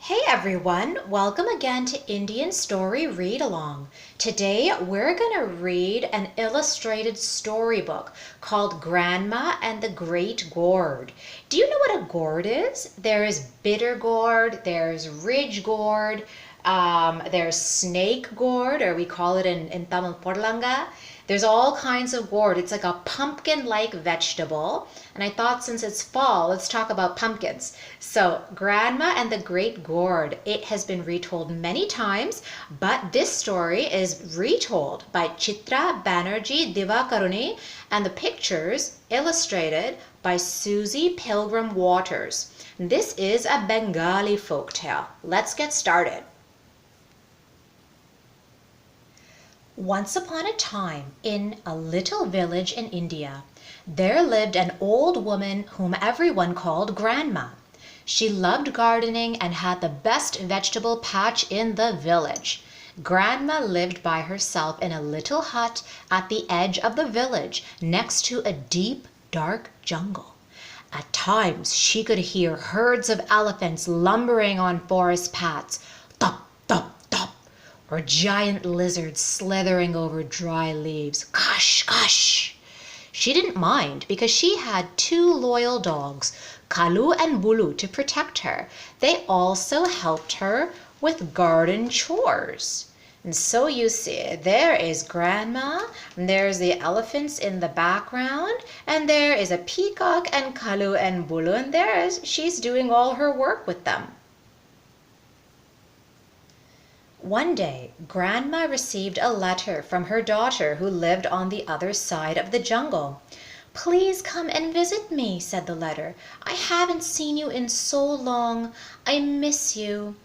Hey everyone, welcome again to Indian Story Read Along. Today we're going to read an illustrated storybook called Grandma and the Great Gourd. Do you know what a gourd is? There is bitter gourd, there's ridge gourd, there's snake gourd, or we call it in Tamil porlanga. There's all kinds of gourd. It's like a pumpkin-like vegetable. And I thought since it's fall, let's talk about pumpkins. So Grandma and the Great Gourd. It has been retold many times, but this story is retold by Chitra, Banerjee, Divakaruni, and the pictures illustrated by Susy Pilgrim Waters. This is a Bengali folktale. Let's get started. Once upon a time, in a little village in India, there lived an old woman whom everyone called Grandma. She loved gardening and had the best vegetable patch in the village. Grandma lived by herself in a little hut at the edge of the village, next to a deep, dark jungle. At times, she could hear herds of elephants lumbering on forest paths, thump, thump, thump, or giant lizards slithering over dry leaves. Gosh, gosh! She didn't mind because she had two loyal dogs, Kalu and Bulu, to protect her. They also helped her with garden chores. And so you see, there is Grandma, and there's the elephants in the background, and there is a peacock and Kalu and Bulu, and she's doing all her work with them. One day, Grandma received a letter from her daughter who lived on the other side of the jungle. "Please come and visit me," said the letter. "I haven't seen you in so long. I miss you."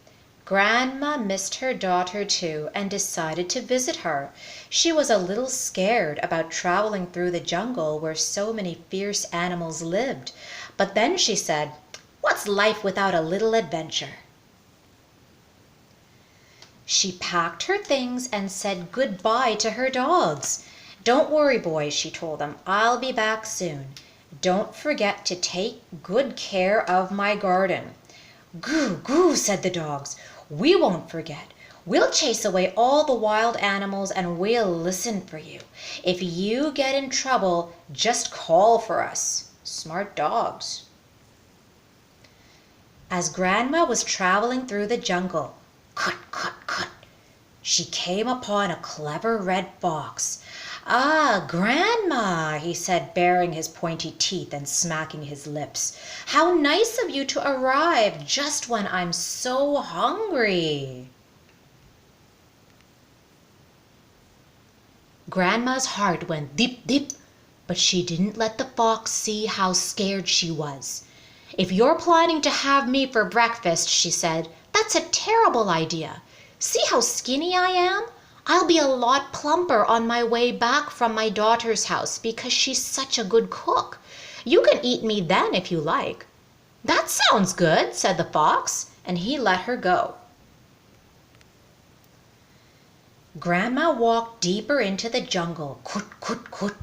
Grandma missed her daughter too and decided to visit her. She was a little scared about traveling through the jungle where so many fierce animals lived. But then she said, "What's life without a little adventure?" She packed her things and said goodbye to her dogs. "Don't worry, boys," she told them. "I'll be back soon. Don't forget to take good care of my garden." "Goo, goo," said the dogs. "We won't forget. We'll chase away all the wild animals and we'll listen for you. If you get in trouble, just call for us." Smart dogs. As Grandma was traveling through the jungle, cut, cut, cut, she came upon a clever red fox. "Ah, Grandma," he said, baring his pointy teeth and smacking his lips. "How nice of you to arrive just when I'm so hungry." Grandma's heart went dip, dip, but she didn't let the fox see how scared she was. "If you're planning to have me for breakfast," she said, "that's a terrible idea. See how skinny I am? I'll be a lot plumper on my way back from my daughter's house because she's such a good cook. You can eat me then if you like." "That sounds good," said the fox, and he let her go. Grandma walked deeper into the jungle. Kut, kut, kut.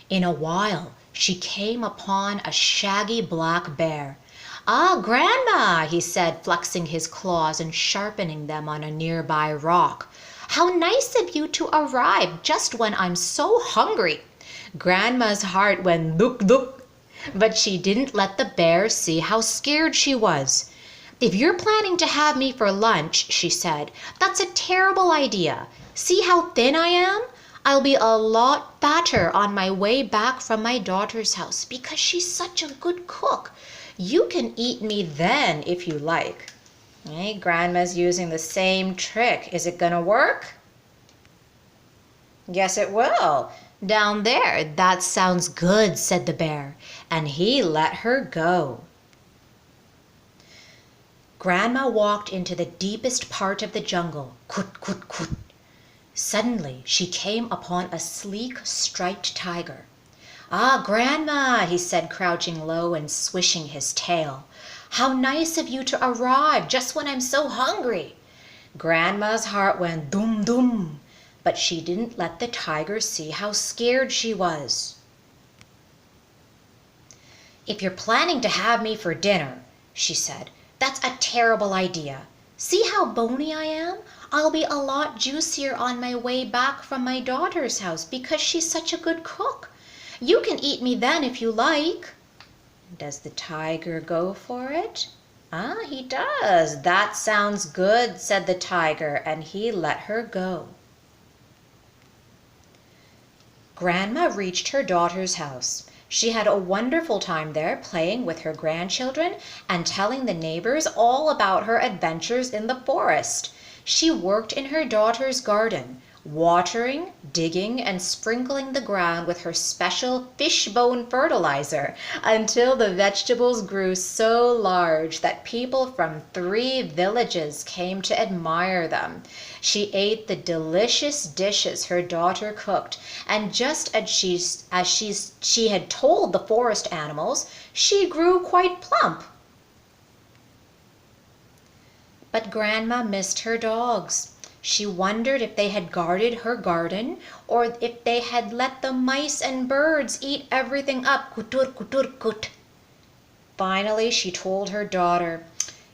In a while, she came upon a shaggy black bear. "Ah, Grandma," he said, flexing his claws and sharpening them on a nearby rock. "How nice of you to arrive just when I'm so hungry." Grandma's heart went duk duk, but she didn't let the bear see how scared she was. "If you're planning to have me for lunch," she said, "that's a terrible idea. See how thin I am? I'll be a lot fatter on my way back from my daughter's house because she's such a good cook. You can eat me then if you like." Hey, Grandma's using the same trick. Is it gonna work? "Yes, it will. Down there, that sounds good," said the bear, and he let her go. Grandma walked into the deepest part of the jungle. Kut, kut, kut. Suddenly, she came upon a sleek, striped tiger. "Ah, Grandma," he said, crouching low and swishing his tail. "How nice of you to arrive just when I'm so hungry." Grandma's heart went dum dum, but she didn't let the tiger see how scared she was. "If you're planning to have me for dinner," she said, "that's a terrible idea. See how bony I am? I'll be a lot juicier on my way back from my daughter's house because she's such a good cook. You can eat me then if you like." Does the tiger go for it? Ah, he does. "That sounds good," said the tiger, and he let her go. Grandma reached her daughter's house. She had a wonderful time there, playing with her grandchildren and telling the neighbors all about her adventures in the forest. She worked in her daughter's garden, watering, digging, and sprinkling the ground with her special fishbone fertilizer until the vegetables grew so large that people from 3 villages came to admire them. She ate the delicious dishes her daughter cooked, and just as she had told the forest animals, she grew quite plump. But Grandma missed her dogs. She wondered if they had guarded her garden, or if they had let the mice and birds eat everything up. Kutur, kutur, kut. Finally, she told her daughter,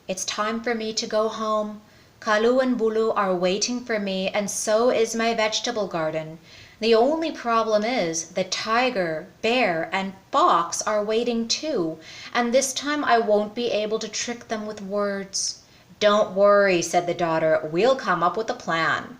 "It's time for me to go home. Kalu and Bulu are waiting for me, and so is my vegetable garden. The only problem is the tiger, bear, and fox are waiting too, and this time I won't be able to trick them with words." "Don't worry," said the daughter. "We'll come up with a plan."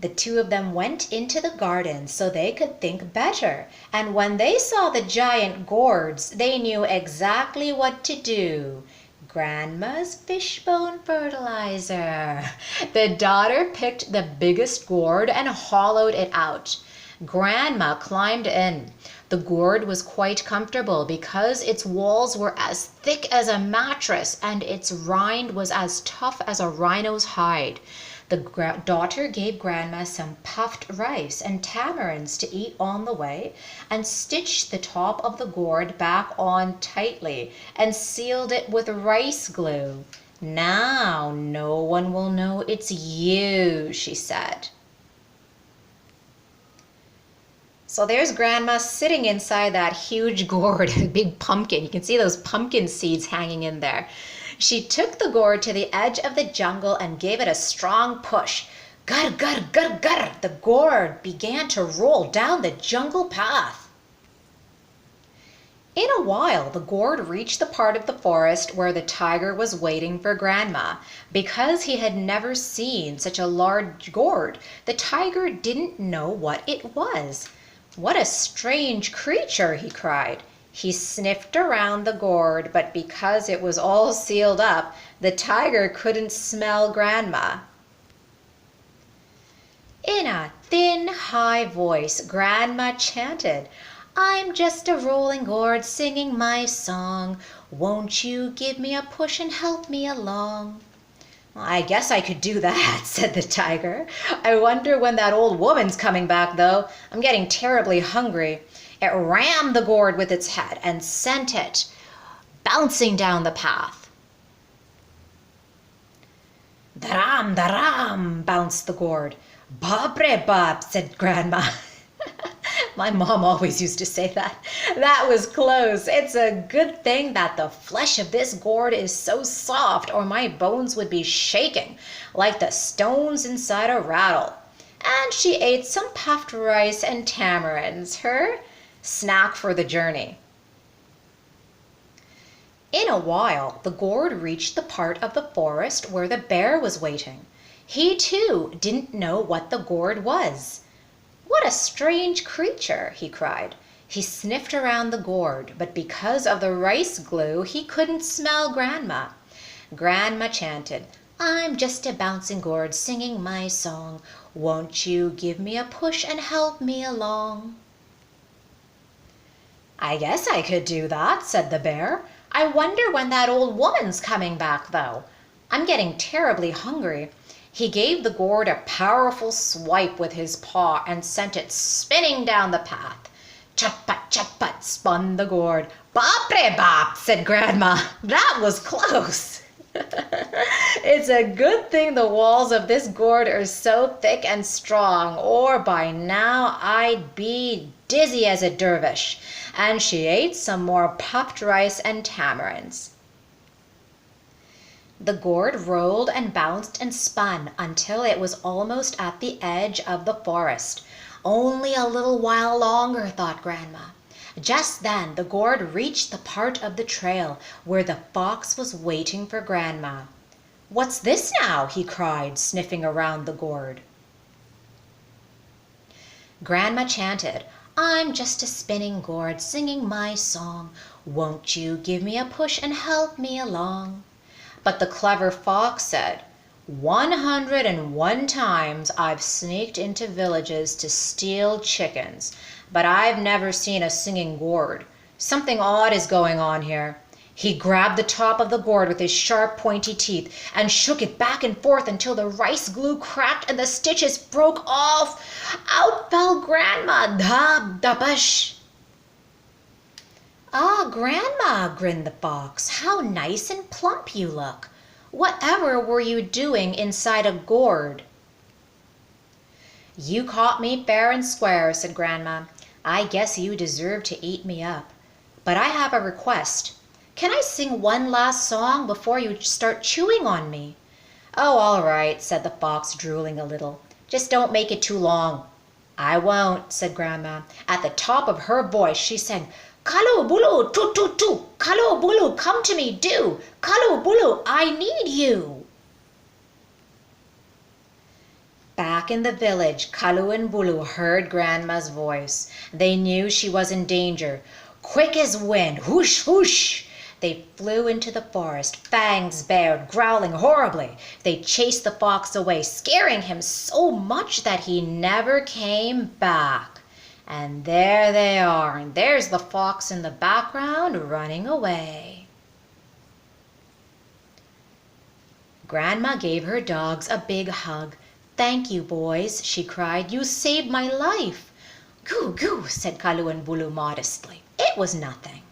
The 2 of them went into the garden so they could think better, and when they saw the giant gourds, they knew exactly what to do. Grandma's fishbone fertilizer. The daughter picked the biggest gourd and hollowed it out. Grandma climbed in. The gourd was quite comfortable because its walls were as thick as a mattress and its rind was as tough as a rhino's hide. The daughter gave Grandma some puffed rice and tamarinds to eat on the way, and stitched the top of the gourd back on tightly and sealed it with rice glue. "Now no one will know it's you," she said. So there's Grandma sitting inside that huge gourd, a big pumpkin. You can see those pumpkin seeds hanging in there. She took the gourd to the edge of the jungle and gave it a strong push. Gur, gur, gur, gur. The gourd began to roll down the jungle path. In a while, the gourd reached the part of the forest where the tiger was waiting for Grandma. Because he had never seen such a large gourd, the tiger didn't know what it was. "What a strange creature," he cried. He sniffed around the gourd, but because it was all sealed up, the tiger couldn't smell Grandma. In a thin, high voice, Grandma chanted, "I'm just a rolling gourd singing my song. Won't you give me a push and help me along?" "I guess I could do that," said the tiger. "I wonder when that old woman's coming back, though. I'm getting terribly hungry." It rammed the gourd with its head and sent it bouncing down the path. "Daram, daram," bounced the gourd. "Babre bab," said Grandma. My mom always used to say that. That was close. It's a good thing that the flesh of this gourd is so soft, or my bones would be shaking like the stones inside a rattle. And she ate some puffed rice and tamarinds, her snack for the journey. In a while, the gourd reached the part of the forest where the bear was waiting. He too didn't know what the gourd was. "What a strange creature," he cried. He sniffed around the gourd, but because of the rice glue, he couldn't smell Grandma. Grandma chanted, "I'm just a bouncing gourd singing my song. Won't you give me a push and help me along?" "I guess I could do that," said the bear. "I wonder when that old woman's coming back, though. I'm getting terribly hungry." He gave the gourd a powerful swipe with his paw and sent it spinning down the path. Chut-put, spun the gourd. "Bapre bap," said Grandma. "That was close." It's a good thing the walls of this gourd are so thick and strong, or by now I'd be dizzy as a dervish. And she ate some more puffed rice and tamarinds. The gourd rolled and bounced and spun until it was almost at the edge of the forest. Only a little while longer, thought Grandma. Just then the gourd reached the part of the trail where the fox was waiting for Grandma. "What's this now?" he cried, sniffing around the gourd. Grandma chanted, "I'm just a spinning gourd singing my song. Won't you give me a push and help me along?" But the clever fox said, 101 times I've sneaked into villages to steal chickens, but I've never seen a singing gourd. Something odd is going on here." He grabbed the top of the gourd with his sharp, pointy teeth and shook it back and forth until the rice glue cracked and the stitches broke off. Out fell Grandma, dab, dabash. "Ah, Grandma," grinned the fox, "how nice and plump you look. Whatever were you doing inside a gourd?" "You caught me fair and square," said Grandma. "I guess you deserve to eat me up. But I have a request. Can I sing one last song before you start chewing on me?" "Oh, all right," said the fox, drooling a little. "Just don't make it too long." "I won't," said Grandma. At the top of her voice she sang, "Kalu bulu, toot toot toot, Kalu bulu, come to me, do. Kalu bulu, I need you." Back in the village, Kalu and Bulu heard Grandma's voice. They knew she was in danger. Quick as wind, whoosh, whoosh, they flew into the forest, fangs bared, growling horribly. They chased the fox away, scaring him so much that he never came back. And there they are, and there's the fox in the background running away. Grandma gave her dogs a big hug. "Thank you, boys," she cried. "You saved my life." "Goo, goo," said Kalu and Bulu modestly. "It was nothing."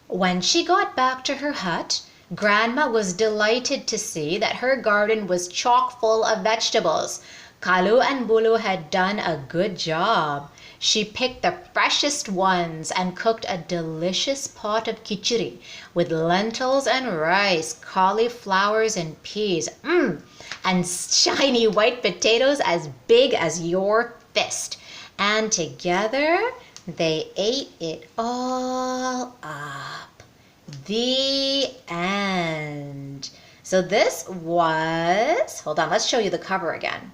When she got back to her hut, Grandma was delighted to see that her garden was chock full of vegetables. Kalu and Bulu had done a good job. She picked the freshest ones and cooked a delicious pot of khichdi with lentils and rice, cauliflowers and peas, and shiny white potatoes as big as your fist. And together they ate it all up. The end. So this was, hold on, let's show you the cover again.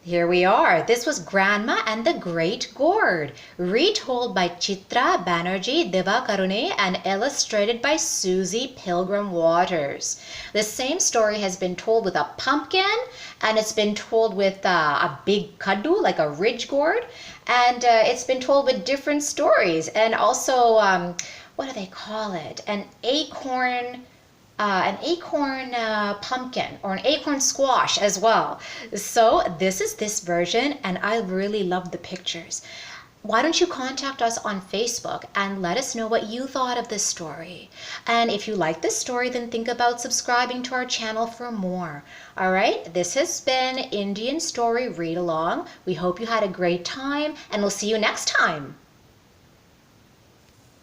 Here we are. This was Grandma and the Great Gourd, retold by Chitra, Banerjee, Divakaruni, and illustrated by Susy, Pilgrim Waters. The same story has been told with a pumpkin, and it's been told with a big kaddu, like a ridge gourd, and it's been told with different stories, and also, what do they call it? An acorn pumpkin or an acorn squash as well. So this is this version, and I really love the pictures. Why don't you contact us on Facebook and let us know what you thought of this story? And if you like this story, then think about subscribing to our channel for more. All right, this has been Indian Story Read Along. We hope you had a great time, and we'll see you next time.